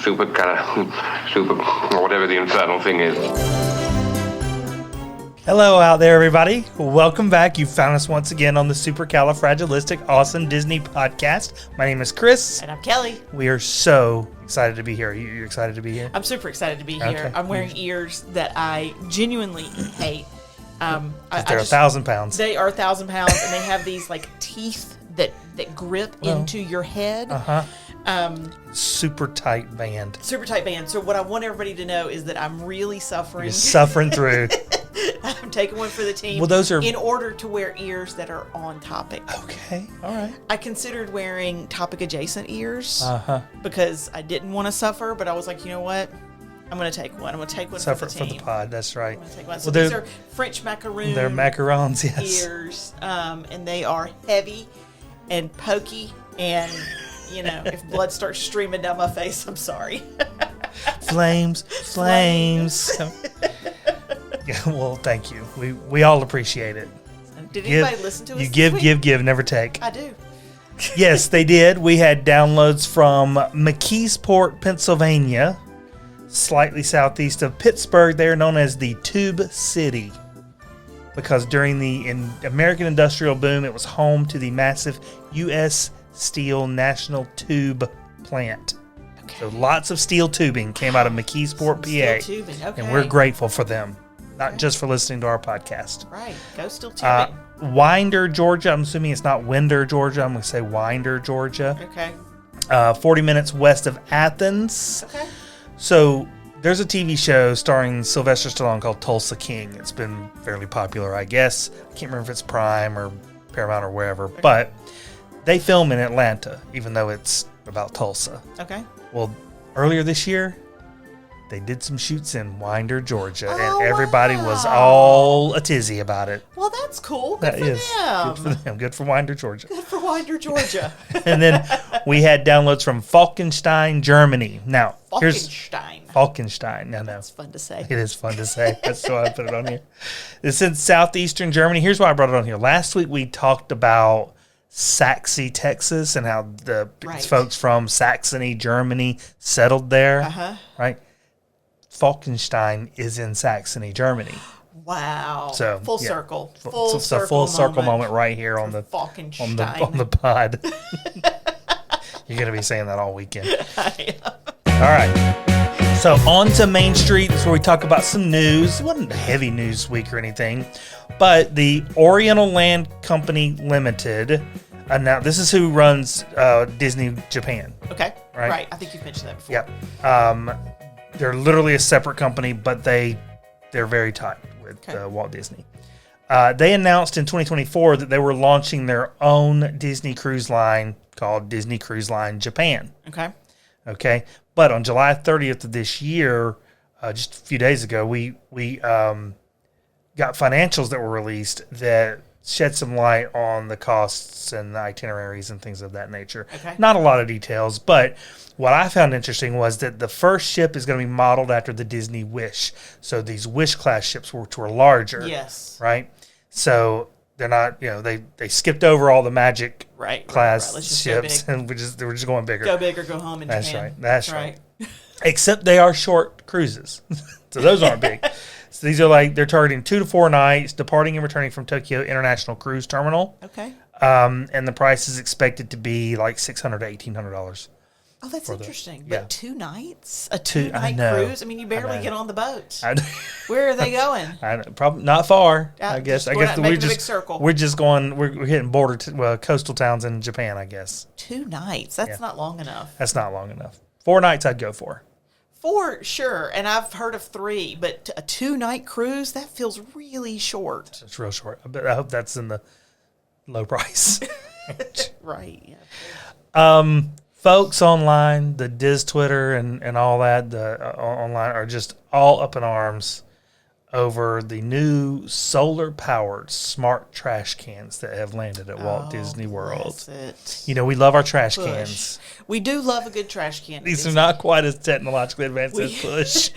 super, whatever the infernal thing is. Hello out there, everybody. Welcome back. You found us once again on the Supercalifragilistic Awesome Disney Podcast. My name is Chris. And I'm Kelly. We are so excited to be here. You're excited to be here? I'm super excited to be here. Okay. I'm wearing ears that I genuinely hate. They're 1,000 pounds. They are 1,000 pounds, and they have these like teeth that grip into your head. Super tight band. Super tight band. So what I want everybody to know is that I'm really suffering. You're suffering through. I'm taking one for the team. Well, those are in order to wear ears that are on topic. Okay, all right. I considered wearing topic adjacent ears because I didn't want to suffer, but I was like, you know what? I'm going to take one. I'm going to take one Suffer for the team. for the pod, that's right. I'm going to take one. So these are French macaroon. They're macarons, yes. Ears, and they are heavy and pokey, and you know, if blood starts streaming down my face, I'm sorry. Flames. Yeah, well, thank you. We all appreciate it. Did anybody listen to us? You give, never take. I do. Yes, they did. We had downloads from McKeesport, Pennsylvania, slightly southeast of Pittsburgh. They are known as the Tube City because during the American industrial boom, it was home to the massive U.S. Steel National Tube plant. Okay. So lots of steel tubing came out of McKeesport, PA. Steel tubing, okay. And we're grateful for them, not just for listening to our podcast. Right, go steel tubing. Winder, Georgia. I'm assuming it's not Winder, Georgia. I'm going to say Winder, Georgia. Okay. 40 minutes west of Athens. Okay. So there's a TV show starring Sylvester Stallone called Tulsa King. It's been fairly popular, I guess. I can't remember if it's Prime or Paramount or wherever. Okay. But they film in Atlanta, even though it's about Tulsa. Okay. Well, earlier this year, they did some shoots in Winder, Georgia, and everybody was all a tizzy about it. Well, that's cool. Good for them. Good for them. Good for Winder, Georgia. Good for Winder, Georgia. And then we had downloads from Falkenstein, Germany. Now, Falkenstein. No. That's fun to say. It is fun to say. That's why I put it on here. It's in southeastern Germany. Here's why I brought it on here. Last week we talked about Saxe, Texas, and how the folks from Saxony, Germany settled there. Right? Falkenstein is in Saxony, Germany. Wow. So full circle. It's a full circle moment right here on the pod. You're going to be saying that all weekend. I am. All right. So on to Main Street. That's where we talk about some news. It wasn't a heavy news week or anything, but the Oriental Land Company Limited. Now, this is who runs Disney Japan. Okay. Right. I think you've mentioned that before. Yep. They're literally a separate company, but they're very tight with Walt Disney. They announced in 2024 that they were launching their own Disney cruise line called Disney Cruise Line Japan. Okay. But on July 30th of this year, just a few days ago, we got financials that were released that shed some light on the costs and the itineraries and things of that nature. Okay. Not a lot of details, but what I found interesting was that the first ship is going to be modeled after the Disney Wish. So these Wish class ships, which were larger. Yes. Right? So they're not, they skipped over all the Magic class ships and we're just going bigger. Go big or go home in Japan. That's right. Except they are short cruises. So those aren't big. So these are they're targeting 2 to 4 nights, departing and returning from Tokyo International Cruise Terminal. Okay. And the price is expected to be like $600 to $1,800. Oh, that's interesting. But 2 nights? A two-night cruise? I mean, you barely get on the boat. Where are they going? Probably not far, I guess. We're just going, we're hitting coastal towns in Japan, I guess. 2 nights? That's not long enough. That's not long enough. 4 nights I'd go for. 4, sure. And I've heard of 3, but a 2-night cruise, that feels really short. It's real short. I hope that's in the low price. Right. Yeah. Folks online, the Diz Twitter and all that, the online are just all up in arms over the new solar-powered smart trash cans that have landed at Walt Disney World. We love our trash cans. We do love a good trash can. These are not quite as technologically advanced as Push.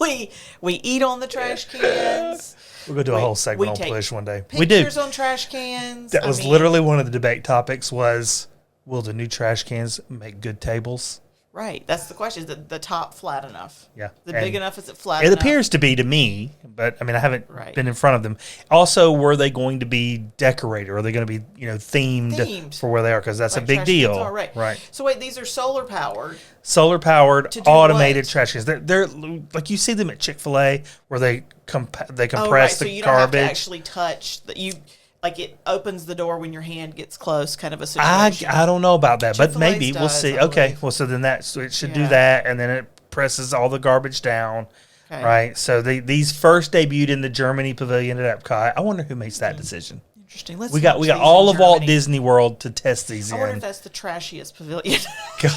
we eat on the trash cans. We're going to do a whole segment on Push one day. Pictures on trash cans. That was literally one of the debate topics was, will the new trash cans make good tables? Right. That's the question. Is the top flat enough? Yeah. Is it And big enough? Is it flat It enough? appears to be to me, but I mean, I haven't Right. been in front of them. Also, were they going to be decorated? Are they going to be, themed for where they are? Because that's Like a big trash deal. cans are, right. So wait, these are solar powered. Solar powered, do automated what? trash cans. They're like you see them at Chick-fil-A where they compress Oh, right. So the you don't have garbage. to actually touch like it opens the door when your hand gets close, kind of a situation. I don't know about that, but Chick-fil-A's maybe we'll does, see. I Okay, believe. well, so then it should do Yeah. that, and then it presses all the garbage down, Okay. right? So these first debuted in the Germany pavilion at Epcot. I wonder who makes that decision. Interesting. Let's We got launch these all in of Walt Germany. Disney World to test these I wonder in. if that's the trashiest pavilion. God,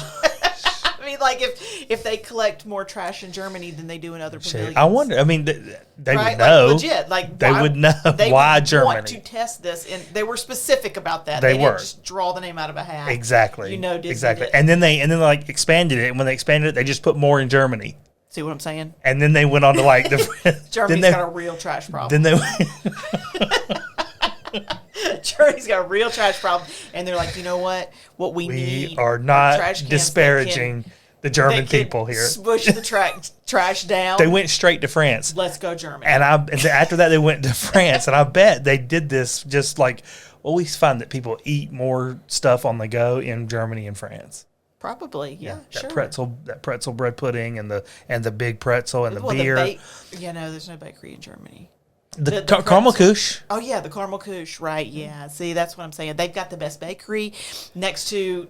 I mean, like if they collect more trash in Germany than they do in other pavilions. I wonder. I mean, they Right? would know. Like, legit. Like They would know they why would Germany. want to test this, and they were specific about that. They didn't were. just draw the name out of a hat. Exactly. Disney exactly. did. And then they like expanded it, and when they expanded it, they just put more in Germany. See what I'm saying? And then they went on to like the Germany's then they, got a real trash problem. then they Germany's got a real trash problem, and they're like, you know what? What we need are trash not cans disparaging the that German can people here. Smush the trash down. They went straight to France. Let's go Germany. And after that, they went to France. And I bet they did this just like, always find that people eat more stuff on the go in Germany and France. Probably, yeah, That sure. pretzel bread pudding and the big pretzel and the Well, beer. There's no bakery in Germany. The the caramel pretzel. couche. Oh yeah, the caramel couche, right? Yeah. See, that's what I'm saying. They've got the best bakery next to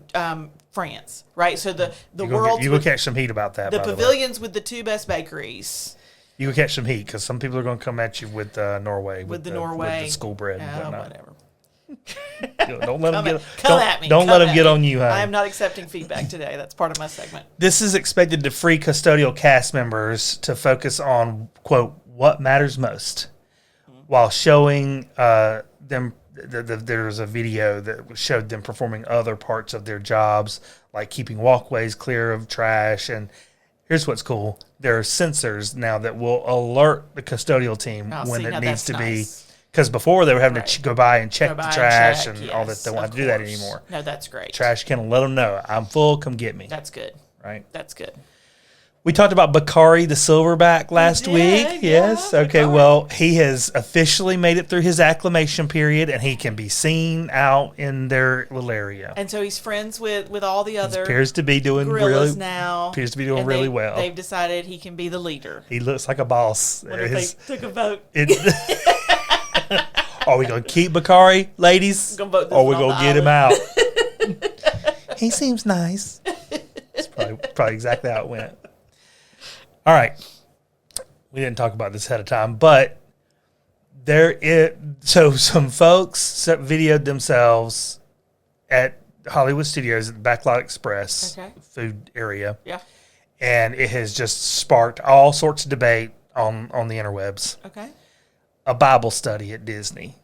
France, right? So the world You will catch some heat about that. the by the way. pavilions with the two best bakeries. You will catch some heat because some people are going to come at you with Norway With the with Norway. the school bread and whatnot. Whatever. Don't let them get. Come at me. Don't Come let them at get me. on you, honey. I am not accepting feedback today. That's part of my segment. This is expected to free custodial cast members to focus on, quote, what matters most, while showing them. There was a video that showed them performing other parts of their jobs, like keeping walkways clear of trash. And here's what's cool. There are sensors now that will alert the custodial team when it needs to be. Because before they were having to go by and check the trash and all that. They won't have to do that anymore. No, that's great. Trash can let them know, I'm full, come get me. That's good. Right? That's good. We talked about Bakari the silverback last did, week. Yes. yeah, Okay. Bakari. Well, he has officially made it through his acclimation period, and he can be seen out in their little area. And so he's friends with all the other Appears to be doing gorillas really now. Appears to be doing And really they- well. They've decided he can be the leader. He looks like a boss. What if they took a vote? Are we gonna keep Bakari, ladies? Gonna vote this Or we one on gonna the get him out? He seems nice. That's probably exactly how it went. All right. We didn't talk about this ahead of time, but so some folks videoed themselves at Hollywood Studios at the Backlot Express food area. Yeah. And it has just sparked all sorts of debate on the interwebs. Okay. A Bible study at Disney.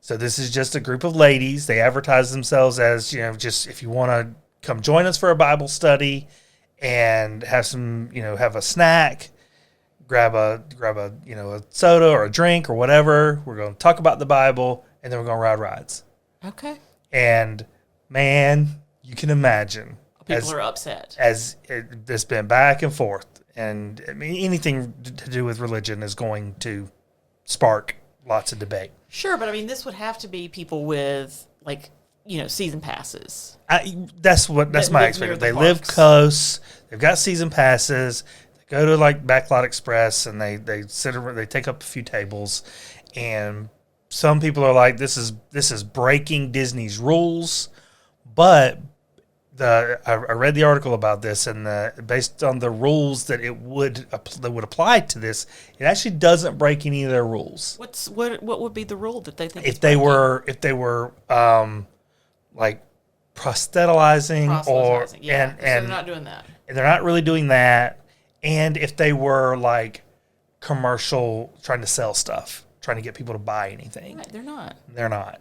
So this is just a group of ladies. They advertise themselves as, just if you want to come join us for a Bible study and have some, have a snack, grab a a soda or a drink or whatever. We're going to talk about the Bible, and then we're going to ride rides. Okay. And man, you can imagine People are upset. as it's been back and forth. And I mean, anything to do with religion is going to spark lots of debate. Sure, but I mean, this would have to be people with season passes. That's my live near experience. the They live parks. close. They've got season passes. They go to like Backlot Express and they take up a few tables. And some people are like, this is breaking Disney's rules. But I read the article about this, and based on the rules that would apply to this, it actually doesn't break any of their rules. What would be the rule that they think? If they were like proselytizing or so they're and not doing that. they're not really doing that, and if they were like commercial, trying to sell stuff, trying to get people to buy anything, Right, they're not. they're not.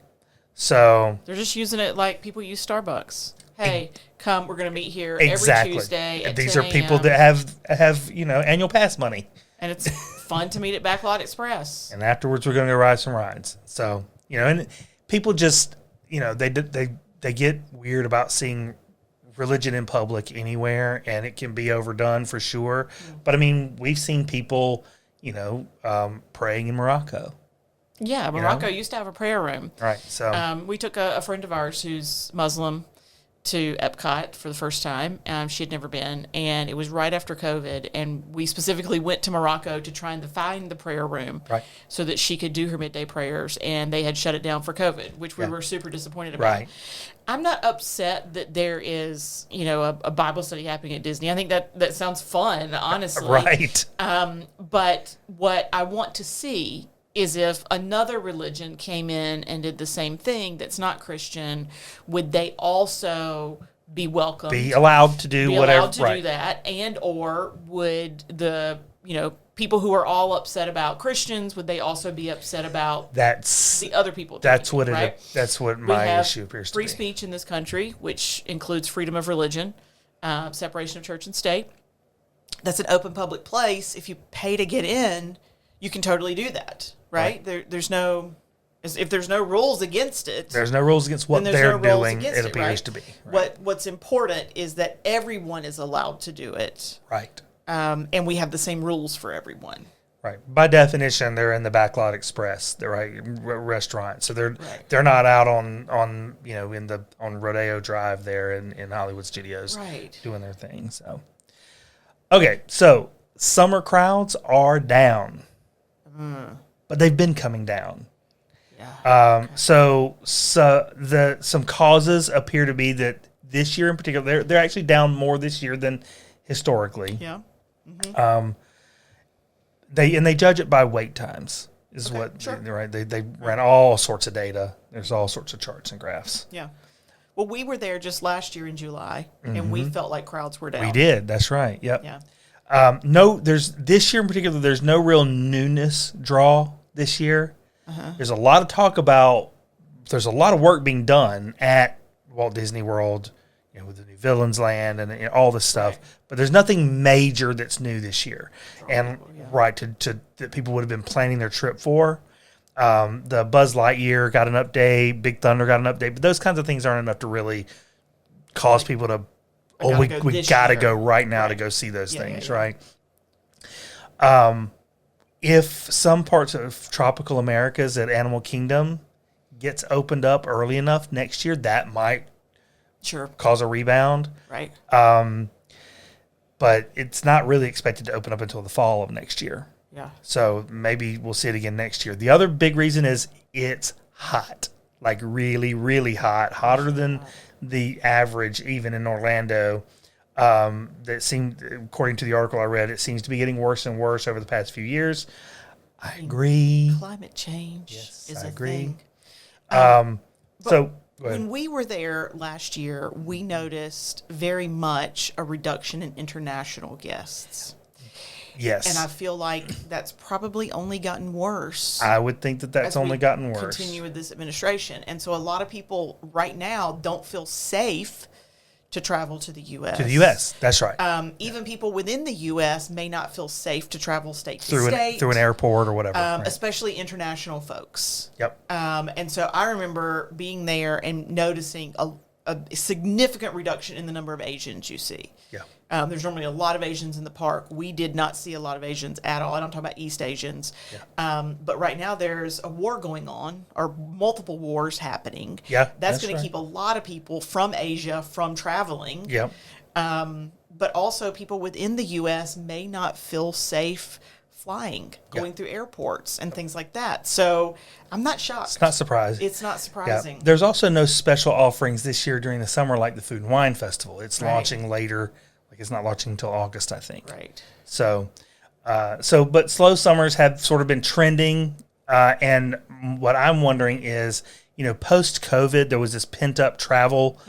So They're just using it like people use Starbucks. Hey, come, we're going to meet here exactly. every Tuesday at These 10 are people a.m. that have annual pass money, And it's fun to meet at Backlot Express. and afterwards we're going to go ride some rides. So and people just they get weird about seeing religion in public anywhere, and it can be overdone for sure. But I mean, we've seen people, praying in Morocco. Yeah, Morocco used to have a prayer room. Right. So we took a friend of ours who's Muslim to Epcot for the first time. She had never been, and it was right after COVID, and we specifically went to Morocco to try and find the prayer room so that she could do her midday prayers, and they had shut it down for COVID, which we were super disappointed about. Right. I'm not upset that there is, a Bible study happening at Disney. I think that sounds fun, honestly. Right. But what I want to see is if another religion came in and did the same thing that's not Christian, would they also be welcome? Be allowed to do whatever. Allowed to do that, and or would the people who are all upset about Christians, would they also be upset about the other people? That's what right? That's what my issue appears to be. Free speech in this country, which includes freedom of religion, separation of church and state. That's an open public place. If you pay to get in, you can totally do that. Right? There's no, if there's no rules against it. There's no rules against what they're doing, it appears to be. Right? What's important is that everyone is allowed to do it. Right. And we have the same rules for everyone. Right. By definition, they're in the Backlot Express, the restaurant. So they're not out on Rodeo Drive there in Hollywood Studios doing their thing. So okay, so summer crowds are down. But they've been coming down. Yeah. So some causes appear to be that this year in particular, they're actually down more this year than historically. Yeah. Mm-hmm. They judge it by wait times is sure. They ran all sorts of data. There's all sorts of charts and graphs. Yeah. Well, we were there just last year in July, and we felt like crowds were down. We did. That's right. Yep. Yeah. This year in particular, there's no real newness draw this year. There's a lot of talk about, there's a lot of work being done at Walt Disney World, with the new Villains Land and all this stuff, but there's nothing major that's new this year. And that people would have been planning their trip for. The Buzz Lightyear got an update, Big Thunder got an update, but those kinds of things aren't enough to really cause people to, we got to go right now to go see those things, right? If some parts of tropical Americas at Animal Kingdom gets opened up early enough next year, that might cause a rebound. Right. But it's not really expected to open up until the fall of next year. Yeah. So maybe we'll see it again next year. The other big reason is it's hot, like really, really hot, hotter than the average, even in Orlando. That seemed, according to the article I read, it seems to be getting worse and worse over the past few years. I agree. Climate change is a agree. thing. So when we were there last year, we noticed very much a reduction in international guests. Yes. And I feel like that's probably only gotten worse. I would think that's only gotten worse. Continue with this administration. And so a lot of people right now don't feel safe to travel to the U.S. To the U.S., that's right. Even people within the U.S. may not feel safe to travel state to state. Through an airport or whatever. Especially international folks. Yep. And so I remember being there and noticing a significant reduction in the number of Asians you see. Yeah. There's normally a lot of Asians in the park. We did not see a lot of Asians at all. I don't talk about East Asians. Yeah. But right now there's a war going on, or multiple wars happening. Yeah, that's going to keep a lot of people from Asia from traveling. Yeah. But also people within the U.S. may not feel safe flying, going through airports and things like that. So I'm not shocked. It's not surprising. It's not surprising. Yeah. There's also no special offerings this year during the summer like the Food and Wine Festival. It's launching later. It's not launching until August, I think. Right. So, but slow summers have sort of been trending. And what I'm wondering is, post-COVID, there was this pent-up travel,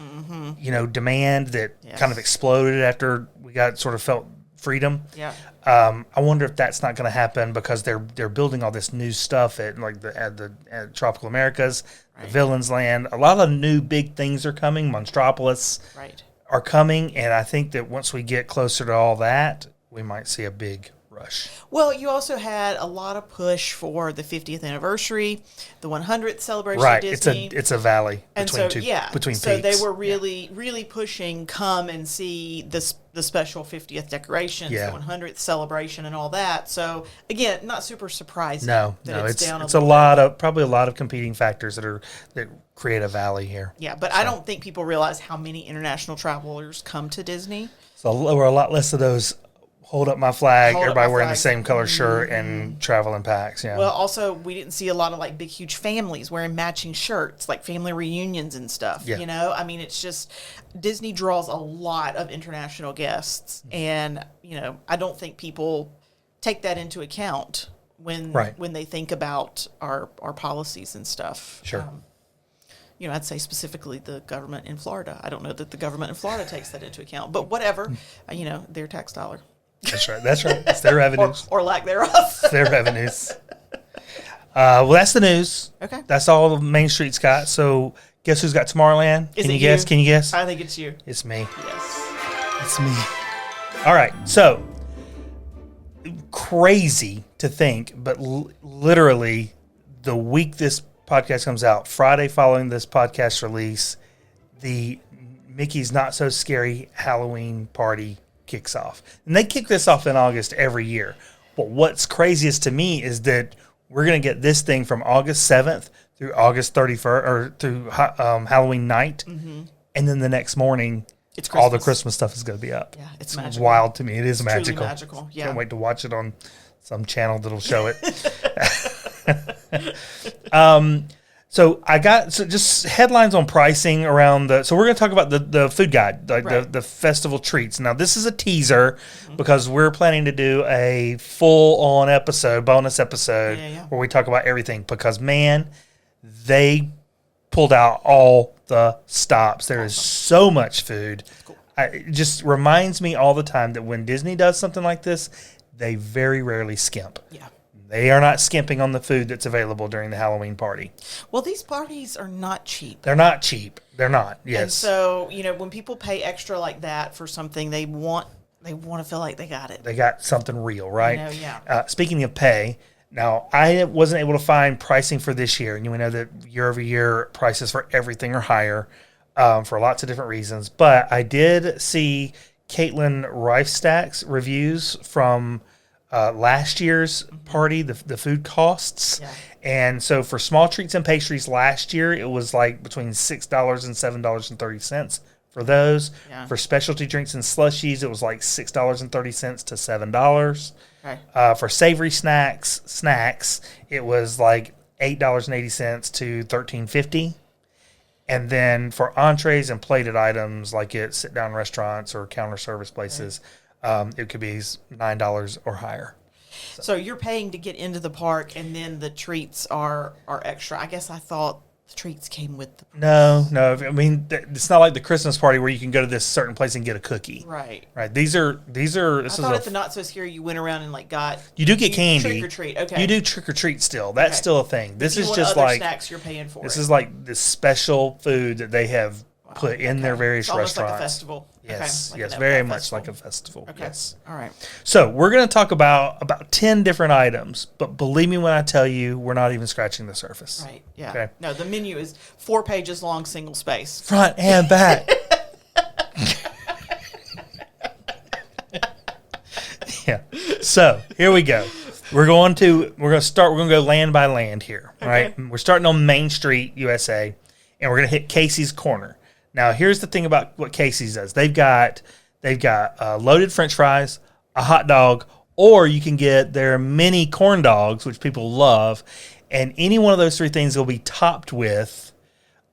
demand that kind of exploded after we felt freedom. Yeah. I wonder if that's not going to happen because they're building all this new stuff at the Tropical Americas, the Villains Land. A lot of new big things are coming. Monstropolis. Right. Are coming, and I think that once we get closer to all that, we might see a big rush. Well, you also had a lot of push for the 50th anniversary, the 100th celebration Right. of Disney. It's a valley And between so, between so peaks. they were really pushing, come and see the special 50th decorations, Yeah. the 100th celebration, and all that. So again, not super surprising. No, that it's down it's a little lot bit. of probably a lot of competing factors that create a valley here. Yeah, but I don't think people realize how many international travelers come to Disney. So there were a lot less of those. Hold up my flag. Hold up Everybody my wearing the flag. same color shirt and travel in packs. Yeah. Well, also, we didn't see a lot of like big, huge families wearing matching shirts, like family reunions and stuff. Yeah. You know, I mean, it's just Disney draws a lot of international guests, and I don't think people take that into account when they think about our policies and stuff. Sure. I'd say specifically the government in Florida. I don't know that the government in Florida takes that into account, but whatever. Their tax dollar. That's right. That's right. It's their revenues. or lack thereof. It's their revenues. Well, that's the news. Okay. That's all Main Street's got. So guess who's got Tomorrowland? Is Can it you guess? you? Can you guess? I think it's you. It's me. Yes. It's me. All right. So crazy to think, but literally the week this podcast comes out, Friday following this podcast release, the Mickey's Not So Scary Halloween party kicks off. And they kick this off in August every year. But what's craziest to me is that we're going to get this thing from August 7th through August 31st, or through Halloween night. Mm-hmm. And then the next morning, all the Christmas stuff is going to be up. Yeah, it's It's magical. wild to me. It is It's magical. truly magical. Yeah. Can't wait to watch it on some channel that'll show it. So I got just headlines on pricing around so we're going to talk about the food guide, like Right. the festival treats. Now this is a teaser because we're planning to do a full on bonus episode where we talk about everything, because man, they pulled out all the stops. There is so much food. It just reminds me all the time that when Disney does something like this, they very rarely skimp. Yeah. They are not skimping on the food that's available during the Halloween party. Well, these parties are not cheap. They're not cheap. They're not. Yes. And so, when people pay extra like that for something, they want to feel like they got it. They got something real, right? Yeah. Speaking of pay, now I wasn't able to find pricing for this year. And we know that year over year prices for everything are higher for lots of different reasons. But I did see Caitlin Reifstack's reviews from last year's party, the food costs. Yeah. And so for small treats and pastries last year, it was like between $6 and $7.30 for those. Yeah. For specialty drinks and slushies, it was like $6.30 to $7. Okay. For savory snacks, it was like $8.80 to $13.50. And then for entrees and plated items, like at sit-down restaurants or counter service places, it could be $9 or higher. So you're paying to get into the park, and then the treats are extra. I guess I thought the treats came with the No. I mean, it's not like the Christmas party where you can go to this certain place and get a cookie. right. Right. These are. I This thought at is the Not So Scary you went around and got you do get candy. trick or treat. Okay. You do trick or treat still. That's Okay. still a thing. This If you is want just other like snacks you're paying for. this is like this special food that they have put in their various It's almost restaurants. like a festival. Yes, Okay. yes, Like very an much festival. like a festival. Okay. Yes. All right. So we're going to talk about 10 different items, but believe me when I tell you, we're not even scratching the surface. Right. Yeah. Okay. No, the menu is 4 pages long, single space. Front and back. Yeah. So here we go. We're going to go land by land here. All right. We're starting on Main Street, USA, and we're going to hit Casey's Corner. Now, here's the thing about what Casey's does. They've got loaded French fries, a hot dog, or you can get their mini corn dogs, which people love, and any one of those three things will be topped with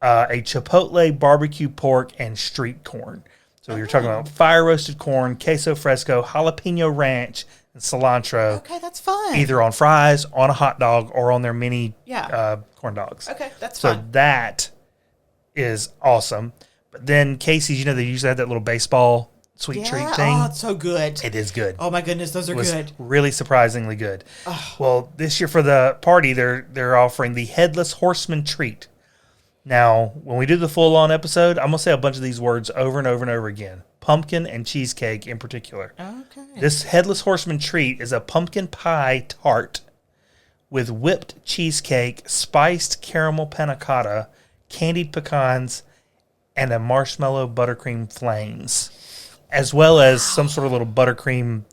a chipotle barbecue pork and street corn. So you're talking about fire roasted corn, queso fresco, jalapeno ranch, and cilantro. Okay, that's fine. Either on fries, on a hot dog, or on their mini Yeah. corn dogs. Okay, that's So fine. that is awesome. But then Casey's, they usually have that little baseball sweet treat thing. Oh, it's so good. It is good. Oh my goodness, those are It was good. really surprisingly good. Well, this year for the party, they're offering the Headless Horseman treat. Now, when we do the full-on episode, I'm going to say a bunch of these words over and over and over again. Pumpkin and cheesecake in particular. Okay. This Headless Horseman treat is a pumpkin pie tart with whipped cheesecake, spiced caramel panna cotta, candied pecans, and a marshmallow buttercream flames, as well as some sort of little buttercream,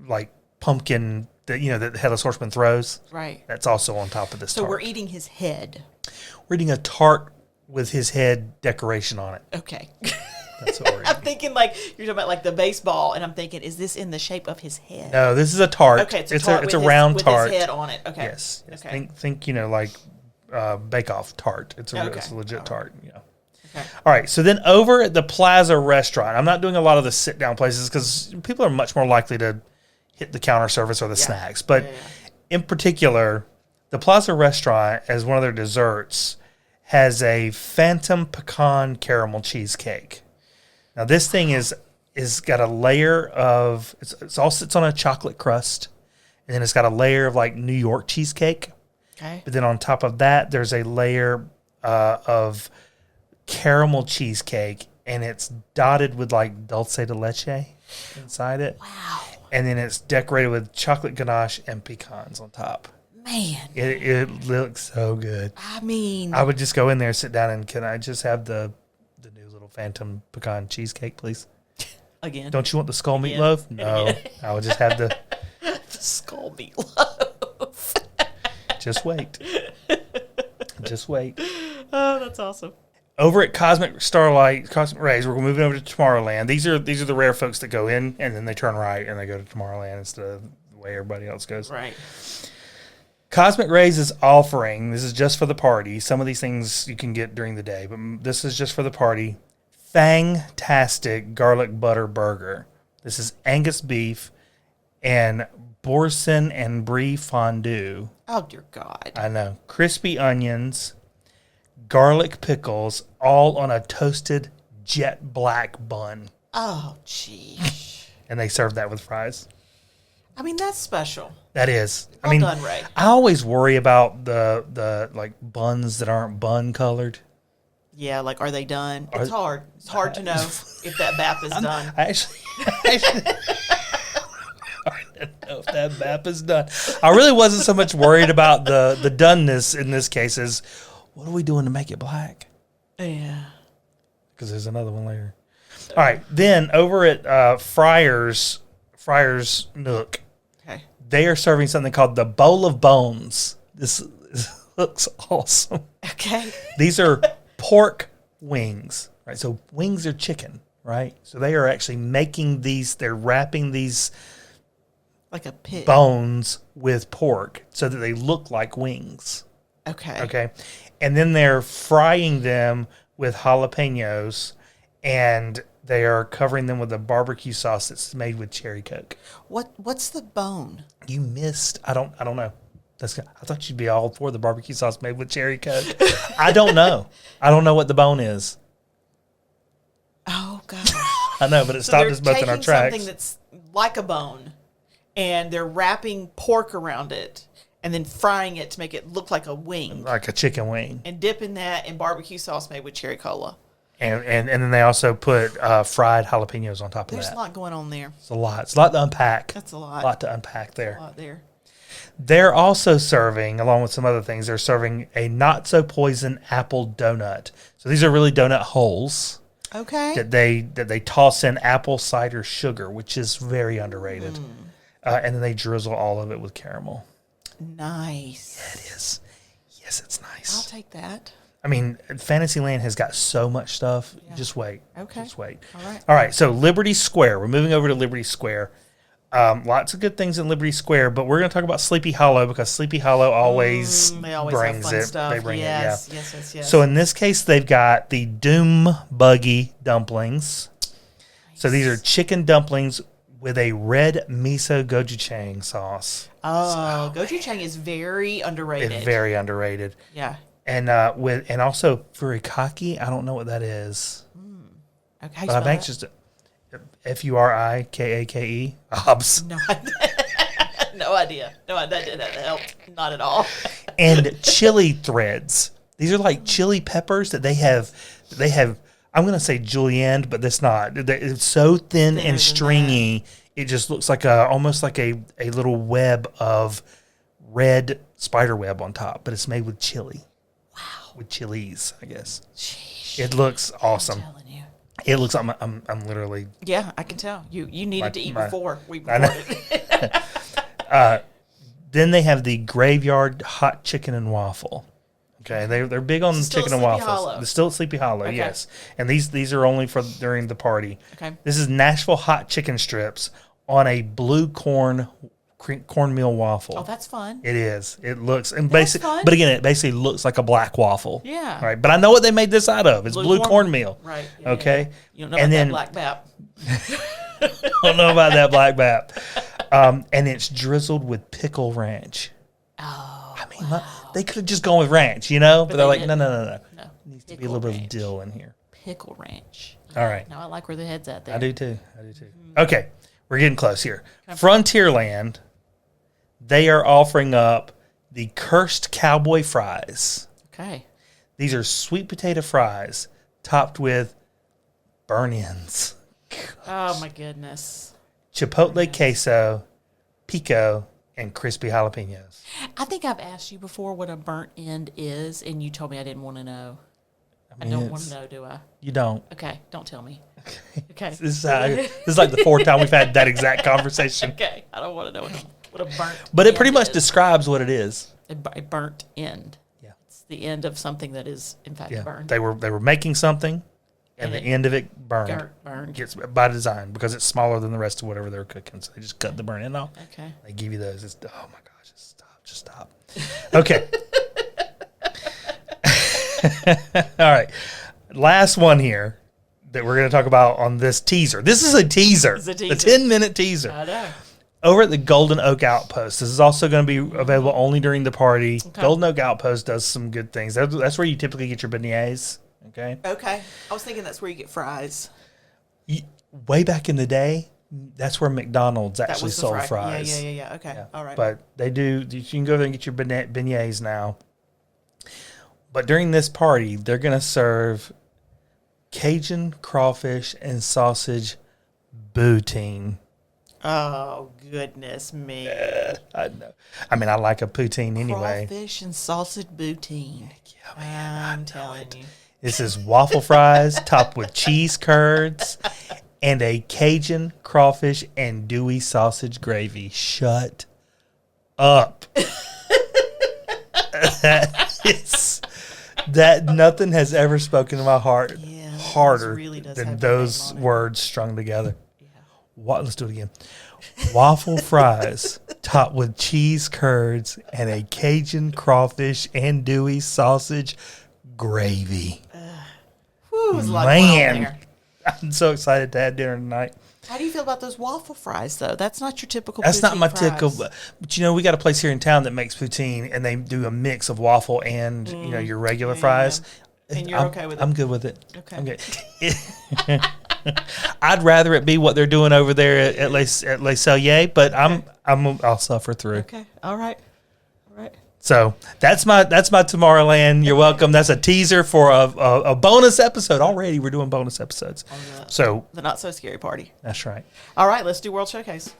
like pumpkin that that Headless Horseman throws. Right. That's also on top of this. So tart. we're eating his head. We're eating a tart with his head decoration on it. Okay. That's what we're I'm eating. thinking like you're talking about like the baseball, and I'm thinking, is this in the shape of his head? No, this is a tart. Okay, it's a tart it's a with round with tart. his head on it. Okay. Yes. Okay. Think like Bake Off tart. It's a Okay. legit tart. Yeah. Okay. All right. So then over at the Plaza restaurant, I'm not doing a lot of the sit down places because people are much more likely to hit the counter service or the snacks. But in particular, the Plaza restaurant, as one of their desserts, has a phantom pecan caramel cheesecake. Now this thing is got a layer of it's all sits on a chocolate crust, and then it's got a layer of like New York cheesecake. Okay. But then on top of that, there's a layer of caramel cheesecake, and it's dotted with like dulce de leche inside it. Wow. And then it's decorated with chocolate ganache and pecans on top. Man. It looks so good. I mean, I would just go in there, sit down, and can I just have the new little phantom pecan cheesecake, please? again. Don't you want the skull Again. meatloaf? No. I would just have the... The skull meatloaf. Just wait. Just wait. Oh, that's awesome. Over at Cosmic Rays, we're moving over to Tomorrowland. These are the rare folks that go in and then they turn right and they go to Tomorrowland instead of the way everybody else goes. Right. Cosmic Rays is offering, this is just for the party. Some of these things you can get during the day, but this is just for the party. Fangtastic garlic butter burger. This is Angus beef and Boursin and Brie fondue. Oh, dear God. I know. Crispy onions, garlic pickles, all on a toasted jet black bun. Oh, geez. And they serve that with fries. I mean, that's special. That is. Well done, Ray. I always worry about the like buns that aren't bun colored. Yeah, like, are they done? It's hard. It's hard to know if that BAP is done. I actually I don't know if that map is done. I really wasn't so much worried about the doneness in this case as what are we doing to make it black? Yeah. Because there's another one later. All right. Then over at Friar's Nook, Okay. they are serving something called the Bowl of Bones. This looks awesome. Okay. These are pork wings, right? So wings are chicken, right? So they are actually making these, they're wrapping these Like a pig. bones with pork so that they look like wings. Okay. Okay. And then they're frying them with jalapenos and they are covering them with a barbecue sauce that's made with cherry Coke. What's the bone? You missed. I don't know. I thought you'd be all for the barbecue sauce made with cherry Coke. I don't know. I don't know what the bone is. Oh, God. I know, but it stopped us both in our taking tracks. something that's like a bone, and they're wrapping pork around it, and then frying it to make it look like a wing, Like a chicken wing. and dipping that in barbecue sauce made with cherry cola. And then they also put fried jalapenos on top of There's that. a lot going on there. It's a lot. It's a lot to unpack. That's a lot. A lot to unpack there. A lot there. They're also serving, along with some other things, they're serving a not-so-poison apple donut. So these are really donut holes Okay. that they toss in apple cider sugar, which is very underrated. And then they drizzle all of it with caramel. Nice. It is. Yes, it's I'll nice. take that. I mean, Fantasyland has got so much stuff. Yeah. Just wait. Okay. Just wait. All right. All right, so Liberty Square. We're moving over to Liberty Square. Lots of good things in Liberty Square, but we're going to talk about Sleepy Hollow because Sleepy Hollow always They always have brings fun it. stuff. They bring yes, it, yeah. yes. So in this case, they've got the Doom Buggy dumplings. So these are chicken dumplings with a red miso gochujang sauce. Oh, gochujang is very underrated. It's very underrated. Yeah. And also furikake. I don't know what that is. Okay. But I think it's just Furikake. Hobbs. No idea. No idea. No, that didn't help. Not at all. and chili threads. These are like chili peppers that they have. I'm going to say julienne, but that's not. It's so thin and stringy. It just looks like almost like a little web of red spider web on top, but it's made with chili. Wow. With chilies, I guess. Sheesh. It looks awesome. I'm telling you. It looks. I'm literally. Yeah, I can tell. You needed to eat before we recorded. Then they have the graveyard hot chicken and waffle. Okay, they're big on chicken and waffles. Hollow. They're still at Sleepy Hollow, okay. Yes. And these are only for during the party. Okay. This is Nashville hot chicken strips on a blue cornmeal waffle. Oh, that's fun. It is. It looks and but again, it basically looks like a black waffle. Yeah. All right, but I know what they made this out of. It's blue cornmeal. Right. Yeah, okay. Yeah. You don't know about that black bap. Don't know about that black bap. And it's drizzled with pickle ranch. Oh, I mean, they could have just gone with ranch, but they're like, no. No. It needs to be a little bit of dill in here. Pickle ranch. All right. Now I like where the head's at there. I do too. Okay, we're getting close here. Frontierland, they are offering up the cursed cowboy fries. Okay. These are sweet potato fries topped with burn-ins. Oh, my goodness. Chipotle queso, pico, and crispy jalapenos. I think I've asked you before what a burnt end is, and you told me I didn't want to know. I don't want to know, do I? You don't. Okay, don't tell me. Okay. This is like the fourth time we've had that exact conversation. Okay, I don't want to know what a burnt But it pretty much is. describes what it is. A burnt end. Yeah. It's the end of something that is, in fact, burned. They were making something, and the end of it burned. Gets by design because it's smaller than the rest of whatever they're cooking. So they just cut the burn end off. Okay. They give you those. It's, oh my gosh, just stop. Okay. All right. Last one here that we're going to talk about on this teaser. This is a teaser. It's a teaser. The 10-minute teaser. I know. Over at the Golden Oak Outpost. This is also going to be available only during the party. Okay. Golden Oak Outpost does some good things. That's where you typically get your beignets. Okay. Okay. I was thinking that's where you get fries. Way back in the day, that's where McDonald's actually sold fries. Yeah. Okay. Yeah. All right. But they do. You can go there and get your beignets now. But during this party, they're going to serve Cajun crawfish and sausage poutine. Oh, goodness me. I know. I mean, I like a poutine anyway. Crawfish and sausage poutine. Yeah, man, I'm telling you. This is waffle fries topped with cheese curds and a Cajun crawfish and dewy sausage gravy. Shut up. That nothing has ever spoken to my heart harder really than those words strung together. Yeah. Let's do it again. Waffle fries topped with cheese curds and a Cajun crawfish and dewy sausage gravy. There's a lot going on there. I'm so excited to have dinner tonight. How do you feel about those waffle fries, though? That's not your typical. That's not my typical. But we got a place here in town that makes poutine, and they do a mix of waffle and your regular fries. And you're okay with it? I'm good with it. Okay. I'm good. I'd rather it be what they're doing over there at Les Cellier, but okay. I'll suffer through. Okay. All right. So that's my Tomorrowland. You're welcome. That's a teaser for a bonus episode. Already we're doing bonus episodes. So the Not So Scary Party. That's right. All right, let's do World Showcase.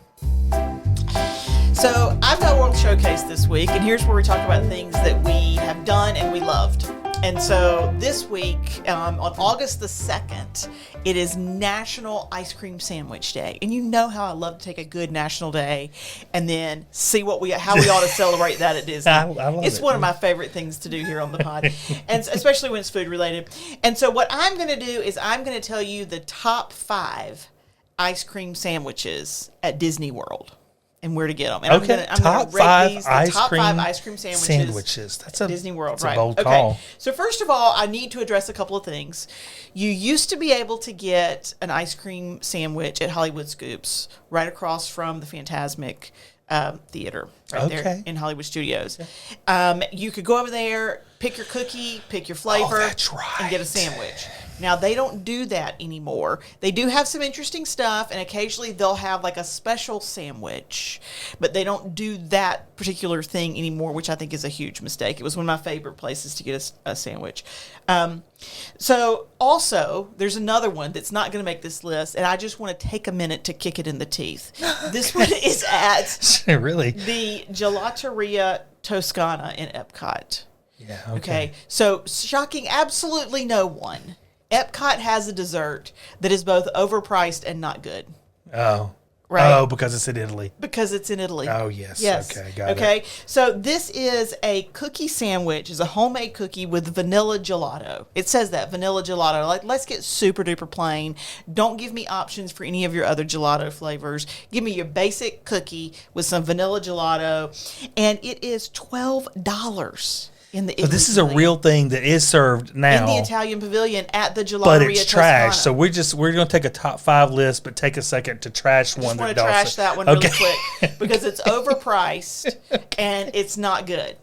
So I've got World Showcase this week, and here's where we talk about things that we have done and we loved. And so this week, on August the 2nd, it is National Ice Cream Sandwich Day. And you know how I love to take a good national day and then see how we ought to celebrate that at Disney. I love it's one of my favorite things to do here on the pod, and especially when it's food related. And so what I'm going to do is I'm going to tell you the top 5 ice cream sandwiches at Disney World. And where to get them. And I'm going to rate these the top 5 ice cream sandwiches. That's at Disney World. That's a bold call. So first of all, I need to address a couple of things. You used to be able to get an ice cream sandwich at Hollywood Scoops, right across from the Fantasmic Theater, there in Hollywood Studios. You could go over there, pick your cookie, pick your flavor, and get a sandwich. Now, they don't do that anymore. They do have some interesting stuff, and occasionally they'll have like a special sandwich, but they don't do that particular thing anymore, which I think is a huge mistake. It was one of my favorite places to get a sandwich. So also, there's another one that's not going to make this list, and I just want to take a minute to kick it in the teeth. This one is at really the Gelateria Toscana in Epcot. Yeah. Okay. So, shocking absolutely no one. Epcot has a dessert that is both overpriced and not good. Oh. Right? Oh, because it's in Italy. Because it's in Italy. Oh, yes. Yes. Okay, got it. Okay. So this is a cookie sandwich. It's a homemade cookie with vanilla gelato. It says that, vanilla gelato. Like, let's get super duper plain. Don't give me options for any of your other gelato flavors. Give me your basic cookie with some vanilla gelato. And it is $12 in the Italy But this is a Pavilion. real thing that is served now. In the Italian Pavilion at the Gelateria but it's trash. Toscana. So we're going to take a top 5 list, but take a second to trash one. I just want to Dawson- trash that one really quick because it's overpriced and it's not good.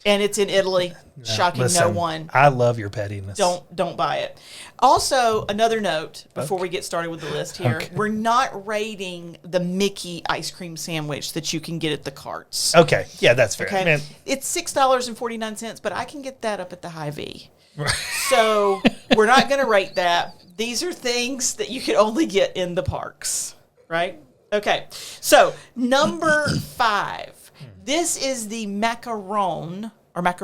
And it's in Italy. Shocking no Listen, one. I love your pettiness. Don't buy it. Also, another note before we get started with the list here. Okay. We're not rating the Mickey ice cream sandwich that you can get at the carts. Okay. Yeah, that's fair. Okay. Man, It's $6.49, but I can get that up at the Hy-Vee. So we're not going to rate that. These are things that you can only get in the parks, right? Okay. So number 5. This is the macaron ice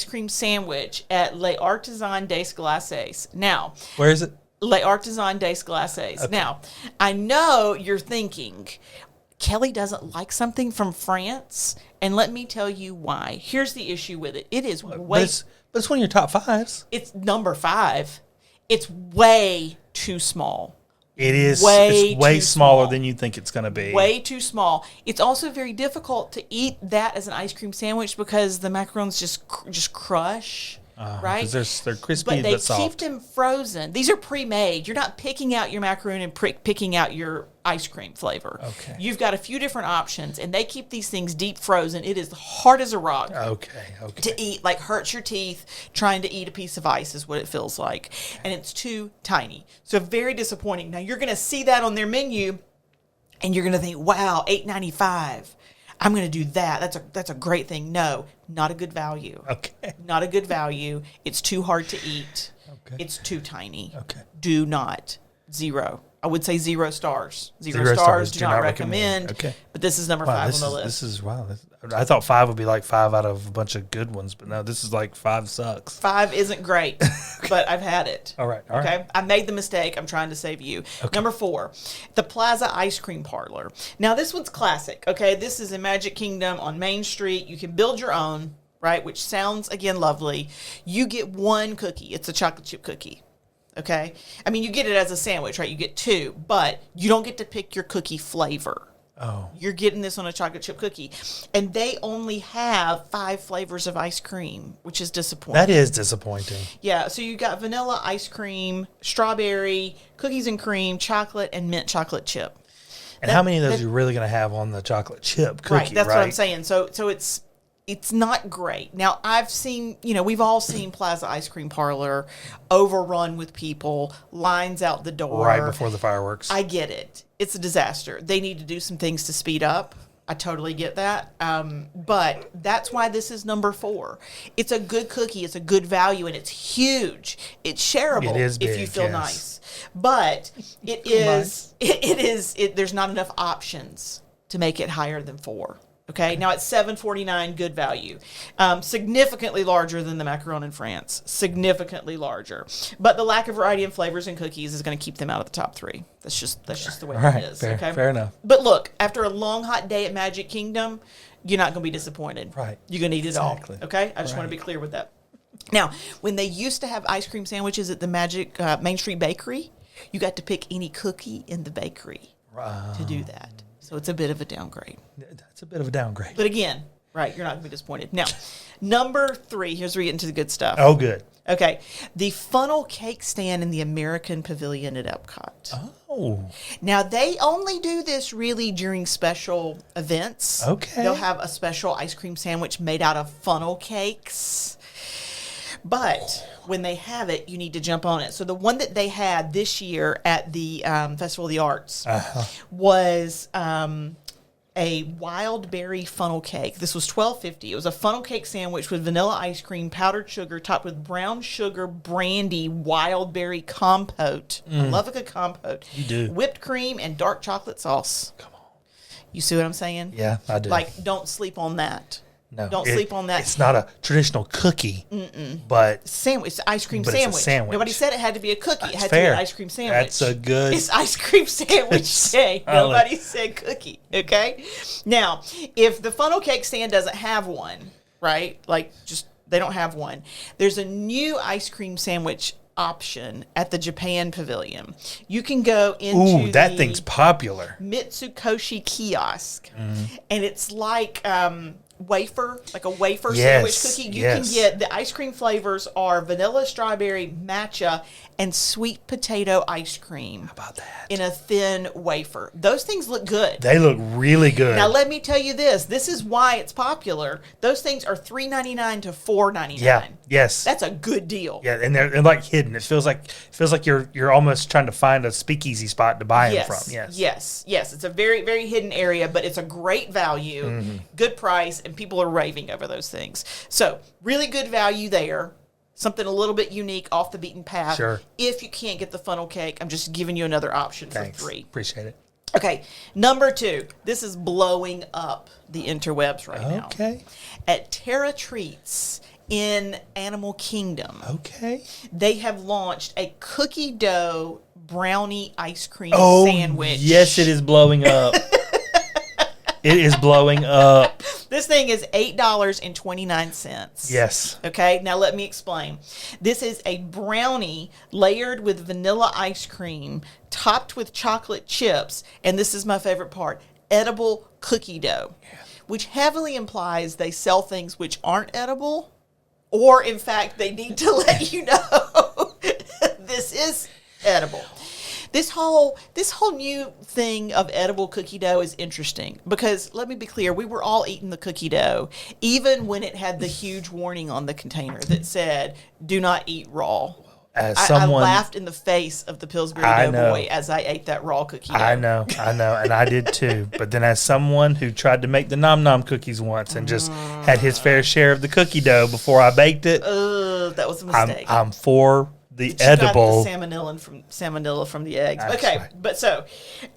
cream sandwich at Les Artisans des Glaces. Now, where is it? Les Artisans des Glaces. Now, I know you're thinking, Kelly doesn't like something from France, and let me tell you why. Here's the issue with it. It is But way... it's one of your top 5s. It's number 5. It's way too small. It is. Way It's way too smaller small. than you think it's going to be. Way too small. It's also very difficult to eat that as an ice cream sandwich because the macarons just crush, right? Because they're crispy But they but soft. keep them frozen. These are pre-made. You're not picking out your macaroon and picking out your ice cream flavor. Okay. You've got a few different options, and they keep these things deep frozen. It is hard as a rock. Okay. To eat, like hurts your teeth trying to eat a piece of ice is what it feels like. And it's too tiny. So very disappointing. Now you're going to see that on their menu and you're going to think, wow, $8.95. I'm going to do that. That's a great thing. No, not a good value. Okay. Not a good value. It's too hard to eat. Okay. It's too tiny. Okay. Do not. 0. I would say 0 stars. 0 0 stars. stars. Do not recommend. Okay. But this is number Wow, 5 on this the is list. this is wow. I thought 5 would be like 5 out of a bunch of good ones, but no, this is like 5 sucks. 5 isn't great, but I've had it. All right. Okay. I made the mistake. I'm trying to save you. Okay. Number 4, the Plaza Ice Cream Parlor. Now, this one's classic. Okay. This is in Magic Kingdom on Main Street. You can build your own, right? Which sounds, again, lovely. You get one cookie. It's a chocolate chip cookie. Okay. I mean, you get it as a sandwich, right? You get 2, but you don't get to pick your cookie flavor. Oh. You're getting this on a chocolate chip cookie. And they only have 5 flavors of ice cream, which is disappointing. That is disappointing. Yeah, so you got vanilla ice cream, strawberry, cookies and cream, chocolate, and mint chocolate chip. And how many of those are you really going to have on the chocolate chip cookie? Right, that's what I'm saying. So it's not great. Now, I've seen, we've all seen Plaza Ice Cream Parlor overrun with people, lines out the door. Right before the fireworks. I get it. It's a disaster. They need to do some things to speed up. I totally get that. But that's why this is number 4. It's a good cookie. It's a good value, and it's huge. It's shareable It is if you big, feel yes. nice. But there's not enough options to make it higher than 4. Okay, now it's $7.49, good value. Significantly larger than the macaron in France. Significantly larger. But the lack of variety in flavors and cookies is going to keep them out of the top 3. That's just the way All right, it is. fair, Okay, fair enough. But look, after a long, hot day at Magic Kingdom, you're not going to be disappointed. Right. You're going to eat it Exactly. all. Okay, I just want to be clear with that. Now, when they used to have ice cream sandwiches at the Magic Main Street Bakery, you got to pick any cookie in the bakery to do that. So it's a bit of a downgrade. That's a bit of a downgrade. But again, right, you're not going to be disappointed. Now, number 3, here's where we get into the good stuff. Oh, good. Okay, the funnel cake stand in the American Pavilion at Epcot. Oh. Now, they only do this really during special events. Okay. They'll have a special ice cream sandwich made out of funnel cakes. But when they have it, you need to jump on it. So the one that they had this year at the Festival of the Arts was a wild berry funnel cake. This was $12.50. It was a funnel cake sandwich with vanilla ice cream, powdered sugar, topped with brown sugar brandy wild berry compote. I love a good compote. You do. Whipped cream and dark chocolate sauce. Come on. You see what I'm saying? Yeah, I do. Like, don't sleep on that. No, Don't sleep on that. It's not a traditional cookie, but Sandwich, it's an ice cream But sandwich. it's a sandwich. Nobody said it had to be a cookie. It had fair. to be an ice cream sandwich. That's a good- It's ice cream sandwich day. Nobody said cookie. Okay. Now, if the funnel cake stand doesn't have one, right? Like, just they don't have one. There's a new ice cream sandwich option at the Japan Pavilion. You can go into that thing's popular. Mitsukoshi kiosk, and it's like wafer, like a wafer Yes, sandwich cookie. You yes. can get the ice cream flavors are vanilla, strawberry, matcha, and sweet potato ice cream. How about that? In a thin wafer. Those things look good. They look really good. Now let me tell you this. This is why it's popular. Those things are $3.99 to $4.99. Yeah. Yes. That's a good deal. Yeah, and they're like hidden. It feels like you're almost trying to find a speakeasy spot to buy them from. Yes. Yes. It's a very, very hidden area, but it's a great value, good price, and people are raving over those things. So really good value there. Something a little bit unique, off the beaten path. Sure. If you can't get the funnel cake, I'm just giving you another option Thanks. for free. Appreciate it. Okay, number 2. This is blowing up the interwebs right now. Okay. At Terra Treats in Animal Kingdom, Okay. they have launched a cookie dough brownie ice cream Oh, sandwich. yes, it is blowing up. It is blowing up. This thing is $8.29. Yes. Okay, now let me explain. This is a brownie layered with vanilla ice cream, topped with chocolate chips, and this is my favorite part, edible cookie dough, which heavily implies they sell things which aren't edible, or in fact, they need to let you know this is edible. This whole new thing of edible cookie dough is interesting because, let me be clear, we were all eating the cookie dough, even when it had the huge warning on the container that said, do not eat raw. As I someone, laughed in the face of the Pillsbury I Doughboy know. as I ate that raw cookie dough. I know, and I did too. But then, as someone who tried to make the nom nom cookies once and just had his fair share of the cookie dough before I baked it, That was a mistake. I'm for the You edible. got the salmonella from the eggs. That's Okay, right. but so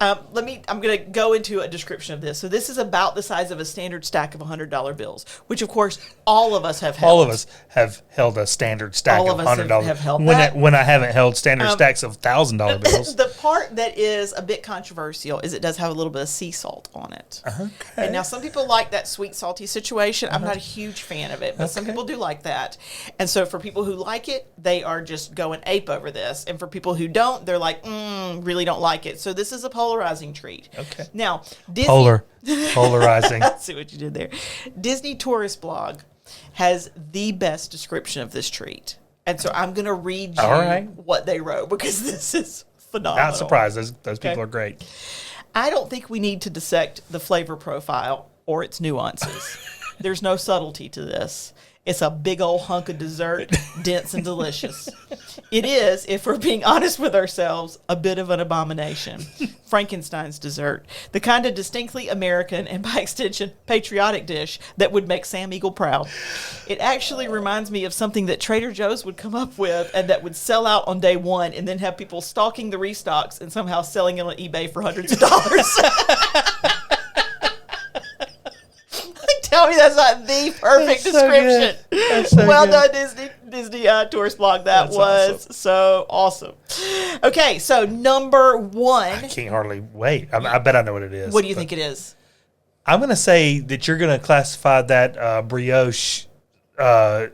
I'm going to go into a description of this. So this is about the size of a standard stack of $100 bills, which of course all of us have held. All of us have held a standard stack All of of us $100. have held when that. when I haven't held standard stacks of $1,000 bills. The part that is a bit controversial is it does have a little bit of sea salt on it. Okay. And now some people like that sweet salty situation. I'm not a huge fan of it, but some Okay. people do like that. And so for people who like it, they are just going ape over this. And for people who don't, they're like, really don't like it. So this is a polarizing treat. Okay. Now, Disney, Polarizing. I see what you did there. Disney Tourist Blog has the best description of this treat. And so I'm going to read you All right. what they wrote because this is phenomenal. Not surprised. Those people Okay. are great. I don't think we need to dissect the flavor profile or its nuances. There's no subtlety to this. It's a big old hunk of dessert, dense and delicious. It is, if we're being honest with ourselves, a bit of an abomination. Frankenstein's dessert, the kind of distinctly American and by extension patriotic dish that would make Sam Eagle proud. It actually reminds me of something that Trader Joe's would come up with and that would sell out on day one and then have people stalking the restocks and somehow selling it on eBay for hundreds of dollars. Tell me that's not the perfect That's so description. good. That's so well good. done, Disney Tourist Blog. That That's was so awesome. Okay, so number 1. I can't hardly wait. I bet I know what it is. What do you think it is? I'm going to say that you're going to classify that brioche What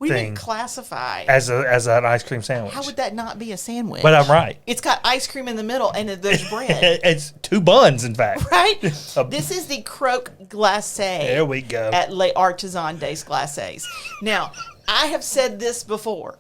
do you thing mean classify? as an ice cream sandwich. How would that not be a sandwich? But I'm right. It's got ice cream in the middle and there's bread. It's 2 buns, in fact. Right? This is the croque glacé. There we go. At Les Artisans des Glacés. Now, I have said this before,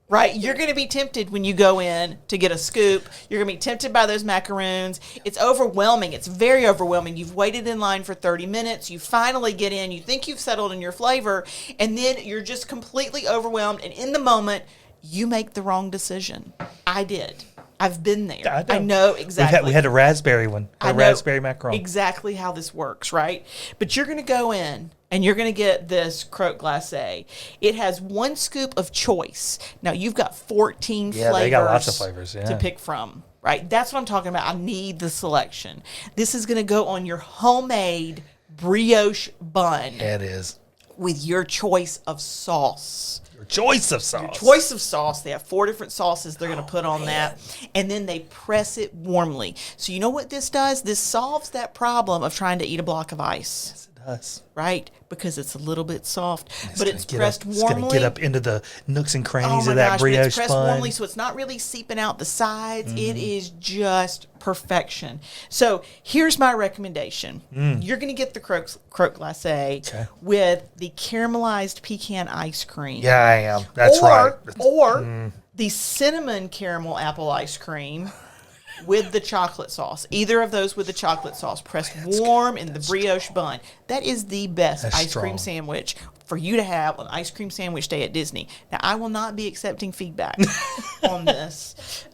right? You're going to be tempted when you go in to get a scoop. You're going to be tempted by those macaroons. It's overwhelming. It's very overwhelming. You've waited in line for 30 minutes. You finally get in. You think you've settled in your flavor, and then you're just completely overwhelmed. And in the moment, you make the wrong decision. I did. I've been there. I know exactly. We had a raspberry one, a raspberry macaron. Exactly how this works, right? But you're going to go in and you're going to get this croque glacé. It has 1 scoop of choice. Now, you've got 14 flavors. They got lots of flavors, to pick from, right? That's what I'm talking about. I need the selection. This is going to go on your homemade brioche bun. Yeah, it is. With your choice of sauce. Choice of sauce. Choice of sauce. They have 4 different sauces they're going to put on that. And then they press it warmly. So you know what this does? This solves that problem of trying to eat a block of ice. Yes, it does. Right? Because it's a little bit soft. But it's pressed warmly. It's going to get up into the nooks and crannies of but that brioche it's pressed bun. warmly, so it's not really seeping out the sides. It is just perfection. So here's my recommendation. You're going to get the croque glacé with the caramelized pecan ice cream. Yeah, I am. That's right. Or the cinnamon caramel apple ice cream with the chocolate sauce. Either of those with the chocolate sauce pressed warm in the brioche bun. That is the best ice cream sandwich for you to have on ice cream sandwich day at Disney. Now, I will not be accepting feedback on this.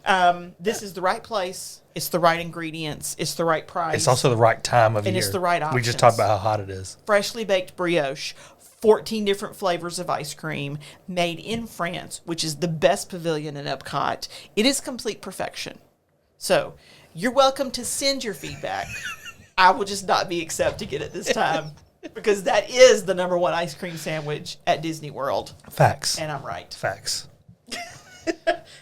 This is the right place. It's the right ingredients. It's the right price. It's also the right time of year. And it's the right options. We just talked about how hot it is. Freshly baked brioche. 14 different flavors of ice cream made in France, which is the best pavilion in Epcot. It is complete perfection. So you're welcome to send your feedback. I will just not be accepting it at this time because that is the #1 ice cream sandwich at Disney World. Facts. And I'm right. Facts.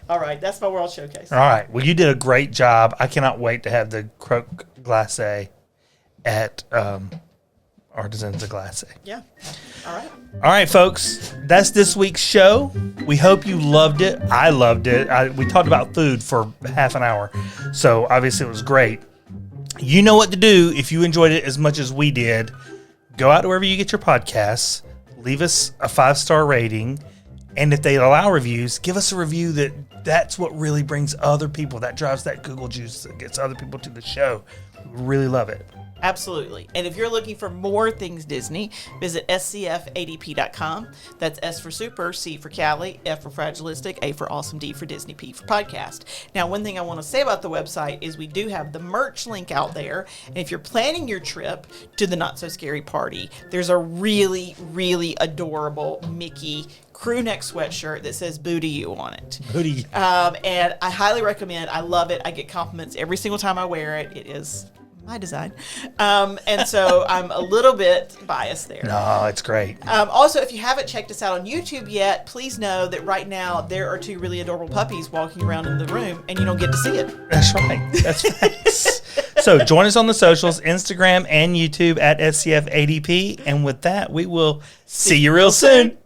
All right. That's my World Showcase. All right. Well, you did a great job. I cannot wait to have the croque glacé at Artisans of Glacé. Yeah. All right. All right, folks. That's this week's show. We hope you loved it. I loved it. We talked about food for half an hour, so obviously it was great. You know what to do if you enjoyed it as much as we did. Go out to wherever you get your podcasts. Leave us a 5-star rating. And if they allow reviews, give us a review. That's what really brings other people. That drives that Google juice that gets other people to the show. We really love it. Absolutely. And if you're looking for more things Disney, visit scfadp.com. That's S for Super, C for Cali, F for Fragilistic, A for Awesome, D for Disney, P for Podcast. Now, one thing I want to say about the website is we do have the merch link out there. And if you're planning your trip to the Not So Scary Party, there's a really, really adorable Mickey crew neck sweatshirt that says "Boo to You" on it. Boo to you. And I highly recommend. I love it. I get compliments every single time I wear it. It is my design. And so I'm a little bit biased there. No, it's great. Also, if you haven't checked us out on YouTube yet, please know that right now there are 2 really adorable puppies walking around in the room and you don't get to see it. That's right. That's right. So join us on the socials, Instagram and YouTube at SCFADP. And with that, we will see you real soon.